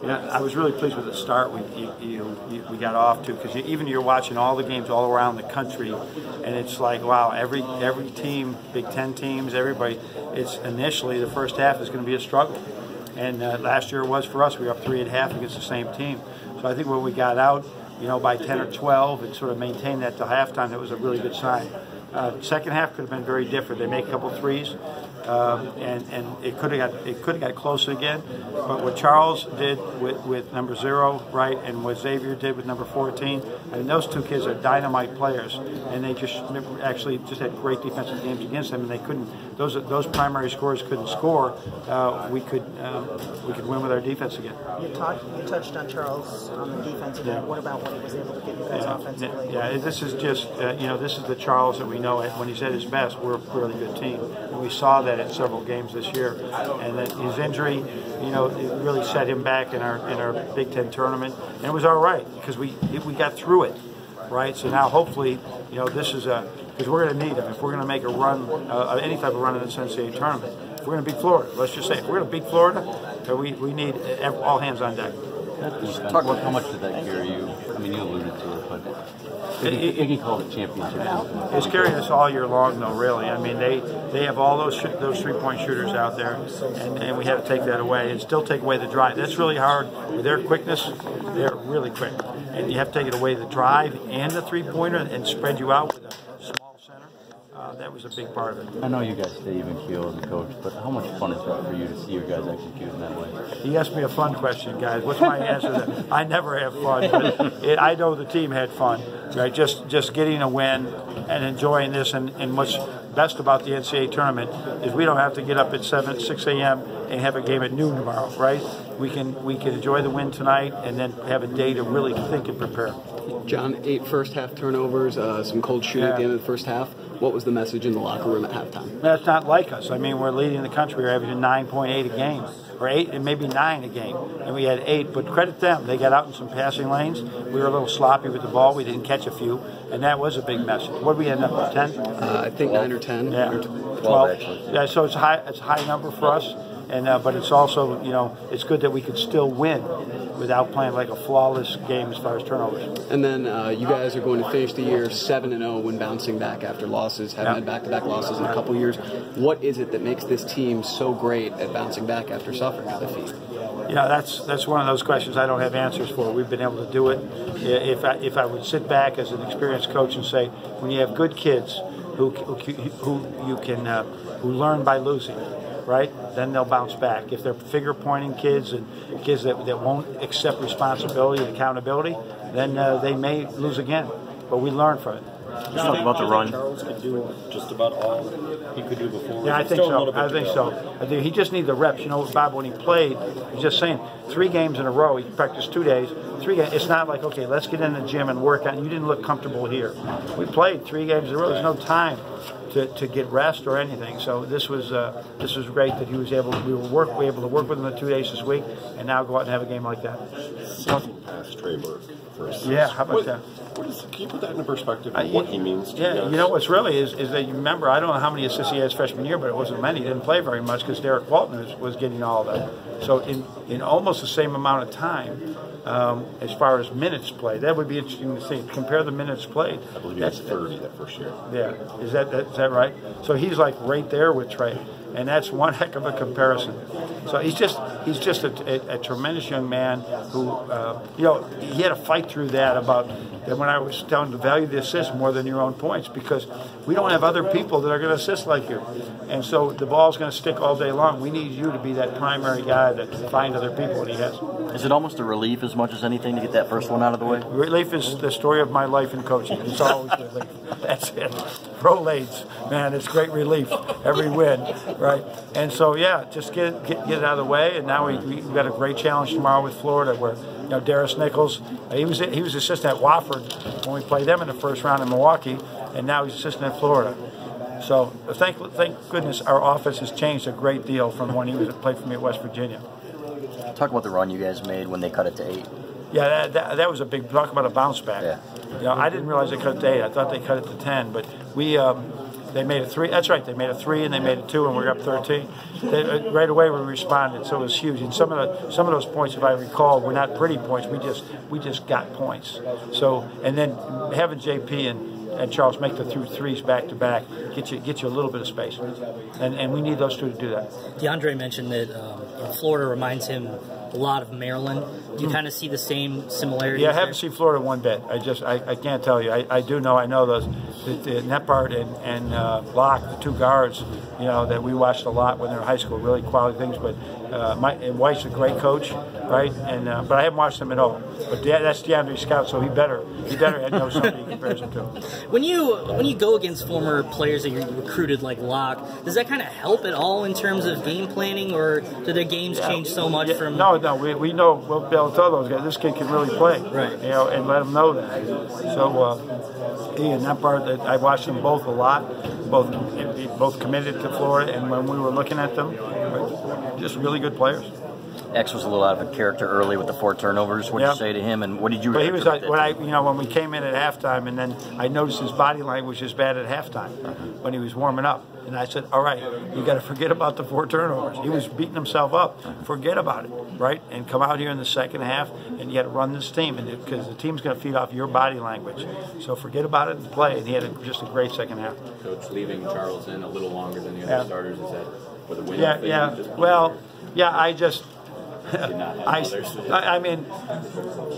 Yeah, I was really pleased with the start we got off to, because even you're watching all the games all around the country, and it's like, wow, every team, Big Ten teams, everybody, it's initially the first half is going to be a struggle. And last year it was for us. We were up 3 at half against the same team. So I think when we got out, by 10 or 12 and sort of maintained that till halftime, that was a really good sign. Second half could have been very different. They make a couple threes, and it could have got close again. But what Charles did with number 0, right, and what Xavier did with number 14, I mean, those two kids are dynamite players, and they just had great defensive games against them, and they couldn't. Those primary scorers couldn't score. We could win with our defense again. You touched on Charles on the defensive end. What about what he was able to give you guys offensively? Yeah, this is just this is the Charles that we know. When he's at his best, we're a really good team, and we saw that in several games this year. And that his injury, it really set him back in our Big Ten tournament, and it was all right because we got through it, right? So now hopefully, this is because we're going to need him if we're going to make a run, any type of run in the NCAA tournament. If we're going to beat Florida, let's just say if we're going to beat Florida, we need all hands on deck. Talk about how much did that carry you? I mean, you alluded to it, but you can call it championship. It's carrying us all year long, though. Really, I mean, they have all those 3-point shooters out there, and we have to take that away and still take away the drive. That's really hard. With their quickness, they're really quick, and you have to take it away the drive and the 3-pointer and spread you out with a small center. That was a big part of it. I know you guys stay even keel as a coach, but how much fun is that for you to see your guys execute in that way? He asked me a fun question, guys. What's my answer to that? I never have fun, but I know the team had fun. Right? Just getting a win and enjoying this, and what's best about the NCAA tournament is we don't have to get up at 6 a.m. and have a game at noon tomorrow, right? We can enjoy the win tonight and then have a day to really think and prepare. John, 8 first-half turnovers, some cold shooting at the end of the first half. What was the message in the locker room at halftime? That's not like us. I mean, we're leading the country. We're averaging 9.8 a game, or 8 and maybe 9 a game, and we had 8. But credit them; they got out in some passing lanes. We were a little sloppy with the ball. We didn't catch a few, and that was a big message. What did we end up with? 10? I think 9 or 10. Yeah, or 12 actually. Yeah, so it's a high number for us, and but it's also it's good that we could still win without playing like a flawless game as far as turnovers. And then you guys are going to finish the year 7-0 when bouncing back after losses, haven't had back-to-back losses in a couple years. What is it that makes this team so great at bouncing back after suffering a defeat? That's one of those questions I don't have answers for. We've been able to do it. If I would sit back as an experienced coach and say, when you have good kids who learn by losing, right? Then they'll bounce back. If they're finger-pointing kids and kids that won't accept responsibility and accountability, then they may lose again. But we learn from it. Just talk about the run. Charles could do just about all he could do before. Yeah, I think so. I think he just needs the reps. Bob, when he played, he was just saying 3 games in a row. He practiced 2 days. 3 games. It's not like, okay, let's get in the gym and work out. You didn't look comfortable here. We played 3 games in a row. There's no time to get rest or anything. So this was great that he was able. We were able to work with him the 2 days this week, and now go out and have a game like that. Something past Trey Burke first. Yeah, how about that? Can you put that into perspective of what he means to you guys? You know what's really is that you remember, I don't know how many assists he had his freshman year, but it wasn't many. He didn't play very much because Derek Walton was getting all of that. So in almost the same amount of time, as far as minutes played, that would be interesting to see. Compare the minutes played. I believe he had 30 that first year. Yeah, is that right? So he's like right there with Trey, and that's one heck of a comparison. So he's just a tremendous young man who he had to fight through that about that when I was telling him to value the assist more than your own points, because we don't have other people that are going to assist like you, and so the ball's going to stick all day long. We need you to be that primary guy that find other people, and he has. Is it almost a relief as much as anything to get that first one out of the way? Relief is the story of my life in coaching. It's always relief. That's it. Pro-Lades, man, it's great relief every win, right? And so just get it out of the way. And now we've got a great challenge tomorrow with Florida, where Darius Nichols, he was assistant at Wofford when we played them in the first round in Milwaukee, and now he's assistant at Florida. So thank goodness our offense has changed a great deal from when he played for me at West Virginia. Talk about the run you guys made when they cut it to 8. Yeah, that was a big talk about a bounce back. Yeah. I didn't realize they cut it to 8. I thought they cut it to 10, but we They made it 3. That's right. They made it 3 and they made it 2, and we're up 13. Right away we responded, so it was huge. And some of those points, if I recall, were not pretty points. We just got points. So, and then having JP and Charles make the threes back to back get you a little bit of space, and we need those two to do that. DeAndre mentioned that Florida reminds him a lot of Maryland. Do you kind of see the same similarities? Yeah, I haven't seen Florida one bit. I can't tell you. I know those the Netbart and Locke, the 2 guards, that we watched a lot when they were in high school, really quality things. But and White's a great coach, right? And but I haven't watched them at all. But that's DeAndre Scout, so he better know somebody he compares him to. When you go against former players that you recruited like Locke, does that kind of help at all in terms of game planning, or do their games change so much from? No, we know we'll be able to tell those guys this kid can really play, right? And let them know that. So he and that part, I watched them both a lot, both committed to Florida, and when we were looking at them, just really good players. X was a little out of character early with the 4 turnovers. What did you say to him, and what did you? But he was like, when we came in at halftime, and then I noticed his body language was bad at halftime when he was warming up, and I said, "All right, you got to forget about the 4 turnovers." He was beating himself up. Forget about it, right? And come out here in the second half, and you got to run this team, and because the team's going to feed off your body language. So forget about it and play. And he had just a great second half. Coach, leaving Charles in a little longer than the other starters, is that for the win? Yeah. Well, I just. I mean,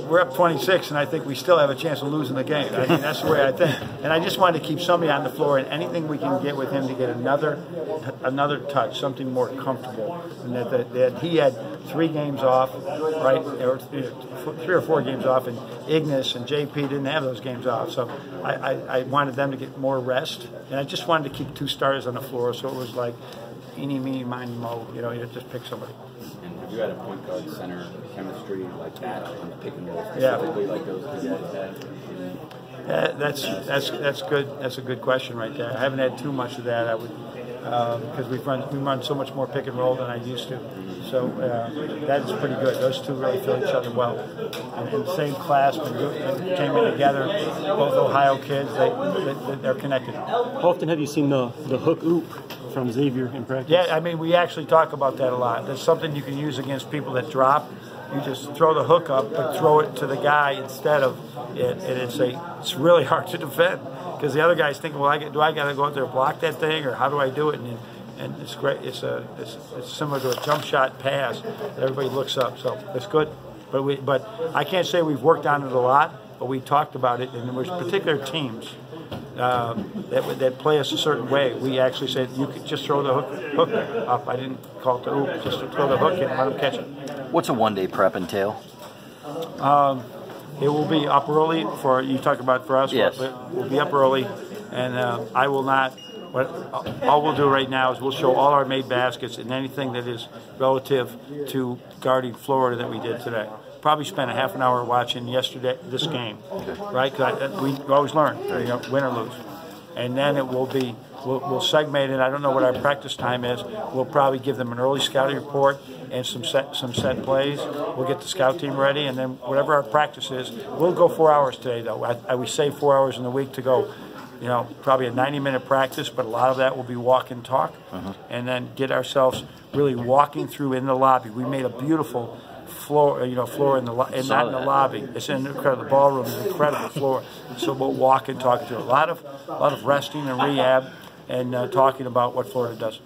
we're up 26, and I think we still have a chance of losing the game. I mean, that's the way I think. And I just wanted to keep somebody on the floor, and anything we can get with him to get another touch, something more comfortable. And that he had 3 games off, right, or 3 or 4 games off, and Ignis and JP didn't have those games off. So I wanted them to get more rest, and I just wanted to keep 2 starters on the floor, so it was like eeny, meeny, miny, mo. You just pick somebody. And have you had a point guard center chemistry like that on the pick and roll specifically, like those 2 guys had? That's good. That's a good question right there. I haven't had too much of that. I would because we run so much more pick and roll than I used to. So that's pretty good. Those 2 really fill each other well. And in the same class, when we came in together, both Ohio kids, they're connected. How often have you seen the hook oop from Xavier in practice? Yeah, I mean, we actually talk about that a lot. That's something you can use against people that drop. You just throw the hook up, but throw it to the guy instead of it. And it's really hard to defend because the other guy's thinking, well, do I got to go out there and block that thing, or how do I do it? And it's great. It's similar to a jump shot pass. Everybody looks up, so it's good. But I can't say we've worked on it a lot, but we talked about it, and there was particular teams that play us a certain way. We actually said you could just throw the hook up. I didn't call it the hoop. Just throw the hook in and let them catch it. What's a one-day prep entail? It will be up early for you. Talk about for us. Yes. We'll be up early, and I will not. All we'll do right now is we'll show all our made baskets and anything that is relative to guarding Florida that we did today. Probably spent a half an hour watching this game, right? Because we always learn, win or lose. And then it will be, we'll segment it. I don't know what our practice time is. We'll probably give them an early scouting report and some set plays. We'll get the scout team ready, and then whatever our practice is, we'll go 4 hours today, though. We save 4 hours in the week to go. Probably a 90-minute practice, but a lot of that will be walk and talk, and then get ourselves really walking through in the lobby. We made a beautiful floor in the not in the lobby. It's incredible. The ballroom is an incredible floor. So we'll walk and talk to a lot of resting and rehab, and talking about what Florida does.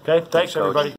Okay, thanks everybody.